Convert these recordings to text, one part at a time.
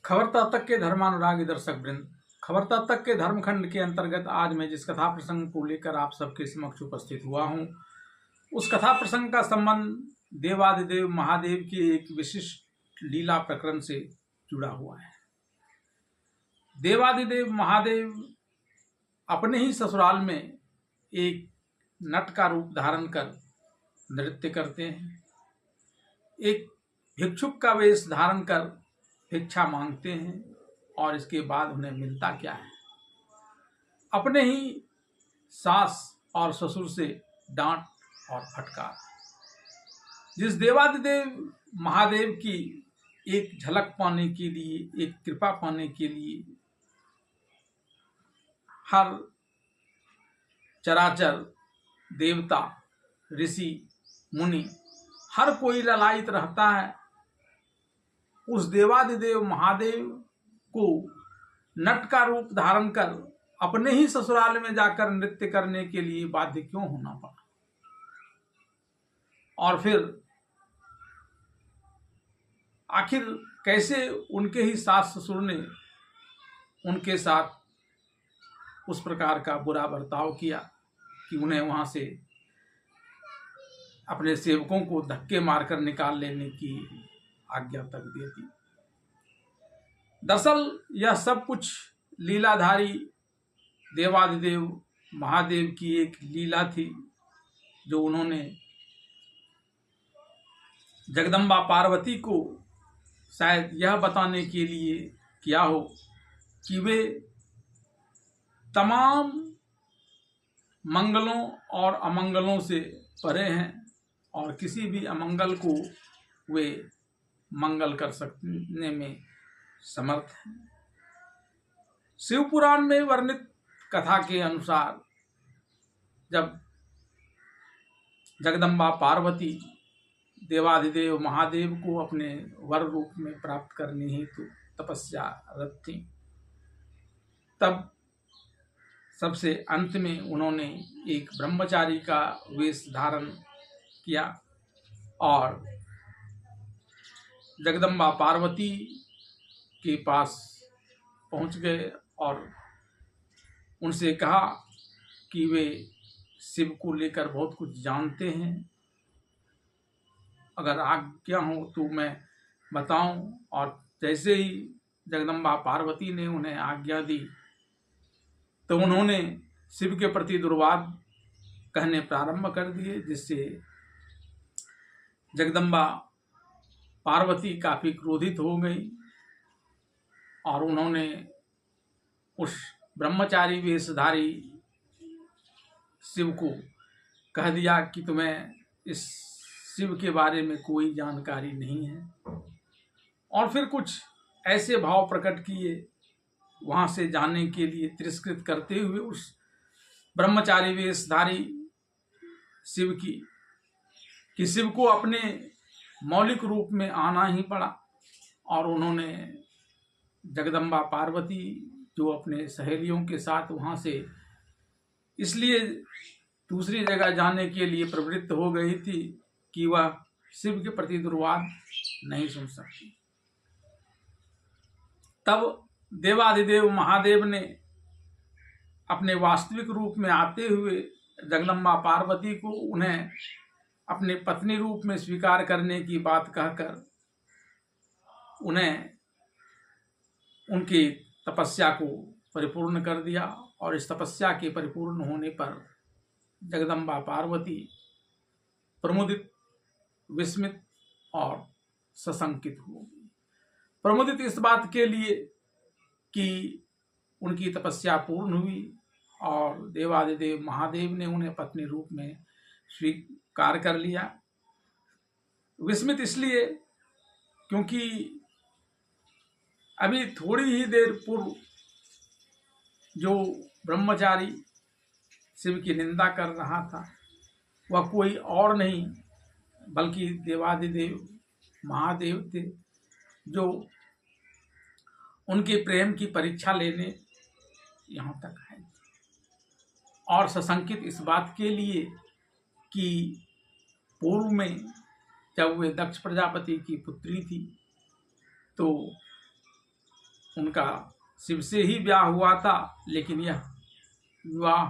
खबर तक के धर्मानुरागी दर्शक वृंद, खबर तक के धर्मखंड के अंतर्गत आज मैं जिस कथा प्रसंग को लेकर आप सबके समक्ष उपस्थित हुआ हूँ, उस कथा प्रसंग का संबंध देवादिदेव महादेव के एक विशिष्ट लीला प्रकरण से जुड़ा हुआ है। देवादिदेव महादेव अपने ही ससुराल में एक नट का रूप धारण कर नृत्य करते हैं। एक भिक्षुक का वेश धारण कर भिक्षा मांगते हैं और इसके बाद उन्हें मिलता क्या है? अपने ही सास और ससुर से डांट और फटकार। जिस देवादिदेव महादेव की एक झलक पाने के लिए, एक कृपा पाने के लिए हर चराचर देवता, ऋषि, मुनि हर कोई ललायित रहता है, उस देवादिदेव महादेव को नट का रूप धारण कर अपने ही ससुराल में जाकर नृत्य करने के लिए बाध्य क्यों होना पड़ा? और फिर आखिर कैसे उनके ही सास ससुर ने उनके साथ उस प्रकार का बुरा बर्ताव किया कि उन्हें वहां से अपने सेवकों को धक्के मारकर निकाल लेने की आज्ञा तक दे दी। दरअसल यह सब कुछ लीलाधारी देवादिदेव महादेव की एक लीला थी, जो उन्होंने जगदम्बा पार्वती को शायद यह बताने के लिए किया हो कि वे तमाम मंगलों और अमंगलों से परे हैं और किसी भी अमंगल को वे मंगल कर सकने में समर्थ हैं। शिव पुराण में वर्णित कथा के अनुसार जब जगदम्बा पार्वती देवादिदेव महादेव को अपने वर रूप में प्राप्त करने हेतु तपस्यारत थी, तब सबसे अंत में उन्होंने एक ब्रह्मचारी का वेश धारण किया और जगदम्बा पार्वती के पास पहुंच गए और उनसे कहा कि वे शिव को लेकर बहुत कुछ जानते हैं, अगर आज्ञा हो तो मैं बताऊं। और जैसे ही जगदम्बा पार्वती ने उन्हें आज्ञा दी तो उन्होंने शिव के प्रति दुर्वाद कहने प्रारंभ कर दिए, जिससे जगदम्बा पार्वती काफी क्रोधित हो गई और उन्होंने उस ब्रह्मचारी वेशधारी शिव को कह दिया कि तुम्हें इस शिव के बारे में कोई जानकारी नहीं है, और फिर कुछ ऐसे भाव प्रकट किए वहां से जाने के लिए तिरस्कृत करते हुए उस ब्रह्मचारी वेशधारी शिव की कि शिव को अपने मौलिक रूप में आना ही पड़ा। और उन्होंने जगदम्बा पार्वती जो अपने सहेलियों के साथ वहां से इसलिए दूसरी जगह जाने के लिए प्रवृत्त हो गई थी कि वह शिव के प्रति दुर्वाद नहीं सुन सकती। तब देवादिदेव महादेव ने अपने वास्तविक रूप में आते हुए जगदम्बा पार्वती को उन्हें अपने पत्नी रूप में स्वीकार करने की बात कहकर उन्हें उनकी तपस्या को परिपूर्ण कर दिया। और इस तपस्या के परिपूर्ण होने पर जगदम्बा पार्वती प्रमुदित, विस्मित और सशंकित हो गई। प्रमुदित इस बात के लिए कि उनकी तपस्या पूर्ण हुई और देवादिदेव महादेव ने उन्हें पत्नी रूप में स्वीकार कर लिया। विस्मित इसलिए क्योंकि अभी थोड़ी ही देर पूर्व जो ब्रह्मचारी शिव की निंदा कर रहा था वह कोई और नहीं बल्कि देवादिदेव महादेव थे, जो उनके प्रेम की परीक्षा लेने यहाँ तक आए। और सशंकित इस बात के लिए कि पूर्व में जब वे दक्ष प्रजापति की पुत्री थी तो उनका शिव से ही ब्याह हुआ था, लेकिन यह विवाह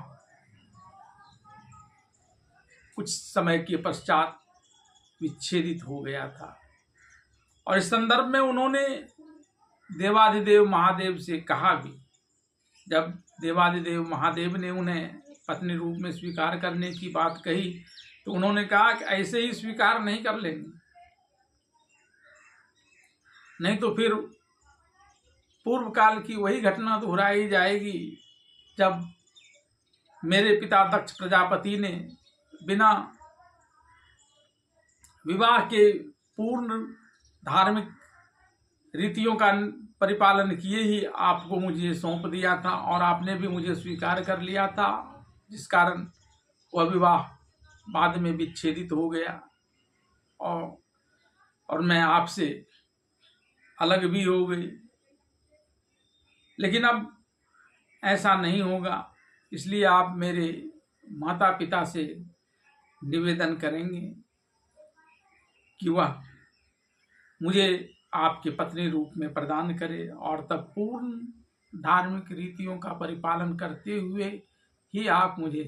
कुछ समय के पश्चात विच्छेदित हो गया था। और इस संदर्भ में उन्होंने देवाधिदेव महादेव से कहा भी, जब देवाधिदेव महादेव ने उन्हें पत्नी रूप में स्वीकार करने की बात कही तो उन्होंने कहा कि ऐसे ही स्वीकार नहीं कर लेंगे, नहीं तो फिर पूर्व काल की वही घटना दोहराई जाएगी जब मेरे पिता दक्ष प्रजापति ने बिना विवाह के पूर्ण धार्मिक रीतियों का परिपालन किए ही आपको मुझे सौंप दिया था और आपने भी मुझे स्वीकार कर लिया था, जिस कारण वह विवाह बाद में विच्छेदित हो गया और मैं आपसे अलग भी हो गई। लेकिन अब ऐसा नहीं होगा, इसलिए आप मेरे माता पिता से निवेदन करेंगे कि वह मुझे आपके पत्नी रूप में प्रदान करे और तब पूर्ण धार्मिक रीतियों का परिपालन करते हुए ही आप मुझे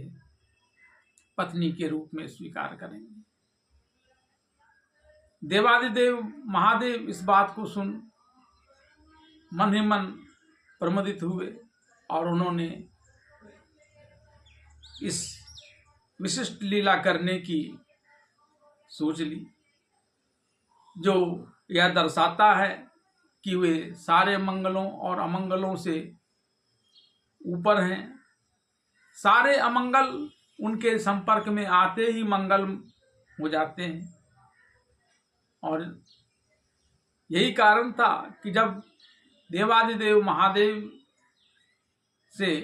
पत्नी के रूप में स्वीकार करेंगे। देवाधिदेव महादेव इस बात को सुन मन ही मन प्रमुदित हुए और उन्होंने इस विशिष्ट लीला करने की सोच ली, जो यह दर्शाता है कि वे सारे मंगलों और अमंगलों से ऊपर हैं। सारे अमंगल उनके संपर्क में आते ही मंगल हो जाते हैं और यही कारण था कि जब देवाधिदेव महादेव से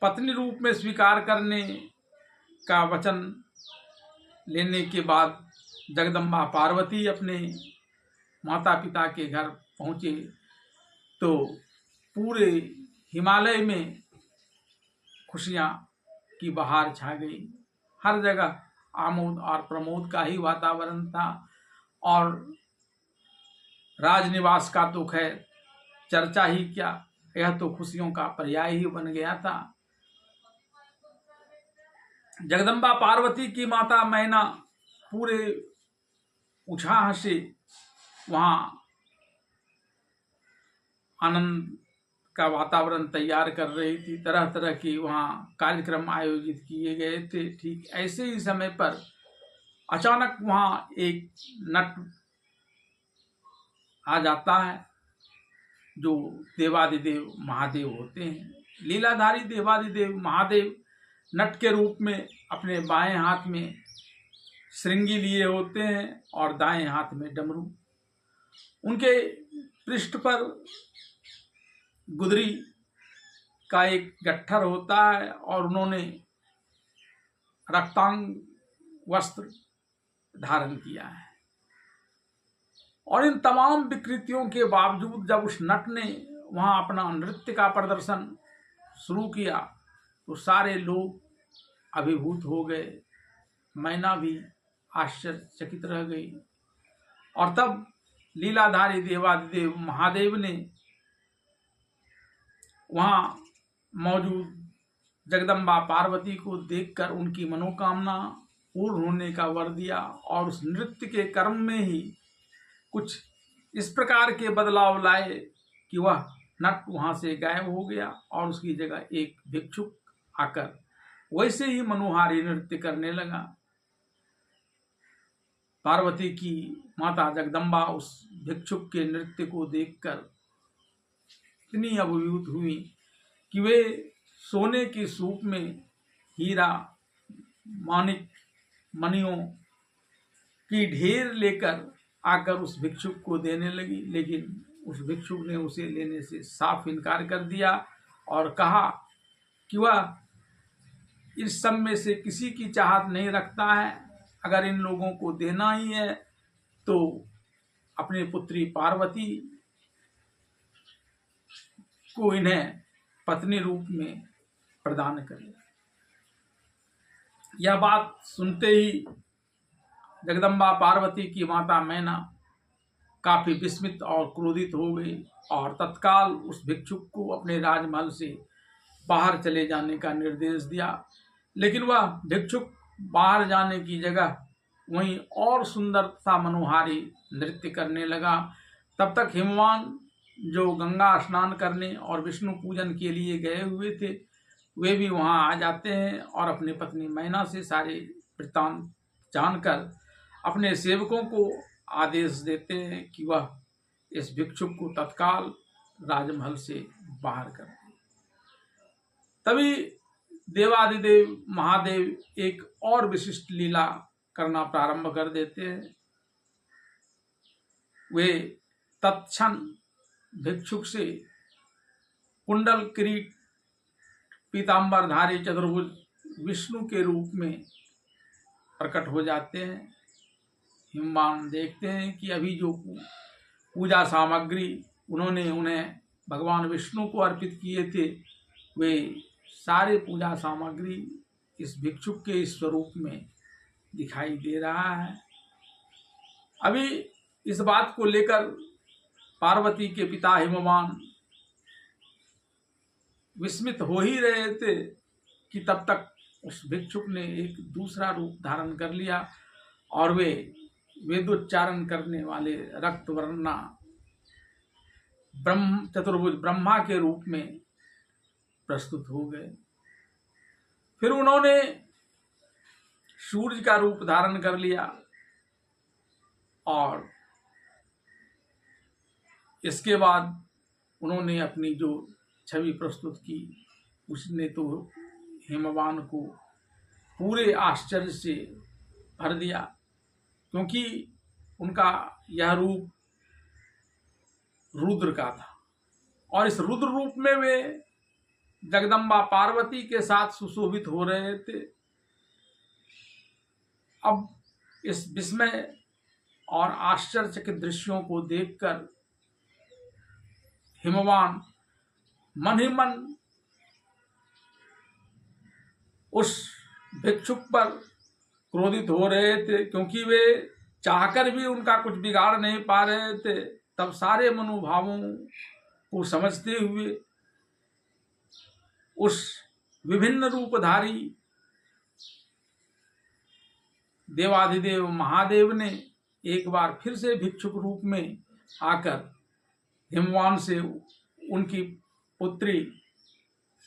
पत्नी रूप में स्वीकार करने का वचन लेने के बाद जगदम्बा पार्वती अपने माता पिता के घर पहुँचे तो पूरे हिमालय में खुशियाँ की बहार छा गई। हर जगह आमोद और प्रमोद का ही वातावरण था और राजनिवास का तो खैर चर्चा ही क्या, यह तो खुशियों का पर्याय ही बन गया था। जगदम्बा पार्वती की माता मैना पूरे उत्साह से वहाँ आनंद का वातावरण तैयार कर रही थी। तरह तरह की वहाँ कार्यक्रम आयोजित किए गए थे। ठीक ऐसे ही समय पर अचानक वहाँ एक नट आ जाता है जो देवाधिदेव महादेव होते हैं। लीलाधारी देवाधिदेव महादेव नट के रूप में अपने बाएं हाथ में श्रृंगी लिए होते हैं और दाएं हाथ में डमरू। उनके पृष्ठ पर गुदरी का एक गट्ठर होता है और उन्होंने रक्तांग वस्त्र धारण किया है। और इन तमाम विकृतियों के बावजूद जब उस नट ने वहाँ अपना नृत्य का प्रदर्शन शुरू किया तो सारे लोग अभिभूत हो गए। मैना भी आश्चर्यचकित रह गई। और तब लीलाधारी देवाधिदेव महादेव ने वहाँ मौजूद जगदम्बा पार्वती को देखकर उनकी मनोकामना पूर्ण होने का वर दिया और उस नृत्य के कर्म में ही कुछ इस प्रकार के बदलाव लाए कि वह नट वहाँ से गायब हो गया और उसकी जगह एक भिक्षुक आकर वैसे ही मनोहारी नृत्य करने लगा। पार्वती की माता जगदम्बा उस भिक्षुक के नृत्य को देखकर इतनी अभिभूत हुई कि वे सोने की सूप में हीरा माणिक मणियों की ढेर लेकर आकर उस भिक्षुक को देने लगी। लेकिन उस भिक्षुक ने उसे लेने से साफ इनकार कर दिया और कहा कि वह इस सब में से किसी की चाहत नहीं रखता है। अगर इन लोगों को देना ही है तो अपनी पुत्री पार्वती को इन्हें पत्नी रूप में प्रदान करे। यह बात सुनते ही जगदम्बा पार्वती की माता मैना काफी विस्मित और क्रोधित हो गई और तत्काल उस भिक्षुक को अपने राजमहल से बाहर चले जाने का निर्देश दिया। लेकिन वह भिक्षुक बाहर जाने की जगह वहीं और सुंदरता मनोहारी नृत्य करने लगा। तब तक हिमवान जो गंगा स्नान करने और विष्णु पूजन के लिए गए हुए थे वे भी वहां आ जाते हैं और अपनी पत्नी मैना से सारे वृत्तांत जानकर अपने सेवकों को आदेश देते हैं कि वह इस भिक्षुक को तत्काल राजमहल से बाहर कर दें। तभी देवादिदेव महादेव एक और विशिष्ट लीला करना प्रारंभ कर देते हैं। वे तत्क्षण भिक्षुक से कुंडल किरीट पीतांबरधारी चतुर्भुज विष्णु के रूप में प्रकट हो जाते हैं। हिमवान देखते हैं कि अभी जो पूजा सामग्री उन्होंने उन्हें भगवान विष्णु को अर्पित किए थे वे सारे पूजा सामग्री इस भिक्षुक के स्वरूप में दिखाई दे रहा है। अभी इस बात को लेकर पार्वती के पिता हिमवान विस्मित हो ही रहे थे कि तब तक उस भिक्षुक ने एक दूसरा रूप धारण कर लिया और वे वेदोच्चारण करने वाले रक्तवर्णा ब्रह्म चतुर्भुज ब्रह्मा के रूप में प्रस्तुत हो गए। फिर उन्होंने सूर्य का रूप धारण कर लिया और इसके बाद उन्होंने अपनी जो छवि प्रस्तुत की उसने तो हिमवान को पूरे आश्चर्य से भर दिया, क्योंकि उनका यह रूप रुद्र का था और इस रुद्र रूप में वे जगदम्बा पार्वती के साथ सुशोभित हो रहे थे। अब इस विस्मय और आश्चर्यचकित दृश्यों को देखकर हिमवान मन ही मन उस भिक्षुक पर क्रोधित हो रहे थे, क्योंकि वे चाहकर भी उनका कुछ बिगाड़ नहीं पा रहे थे। तब सारे मनोभावों को समझते हुए उस विभिन्न रूपधारी देवाधिदेव महादेव ने एक बार फिर से भिक्षुक रूप में आकर हिमवान से उनकी पुत्री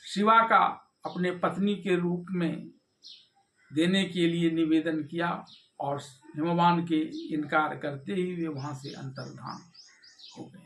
शिवा का अपने पत्नी के रूप में देने के लिए निवेदन किया और हिमवान के इनकार करते ही वे वहां से अंतर्धान हो गए।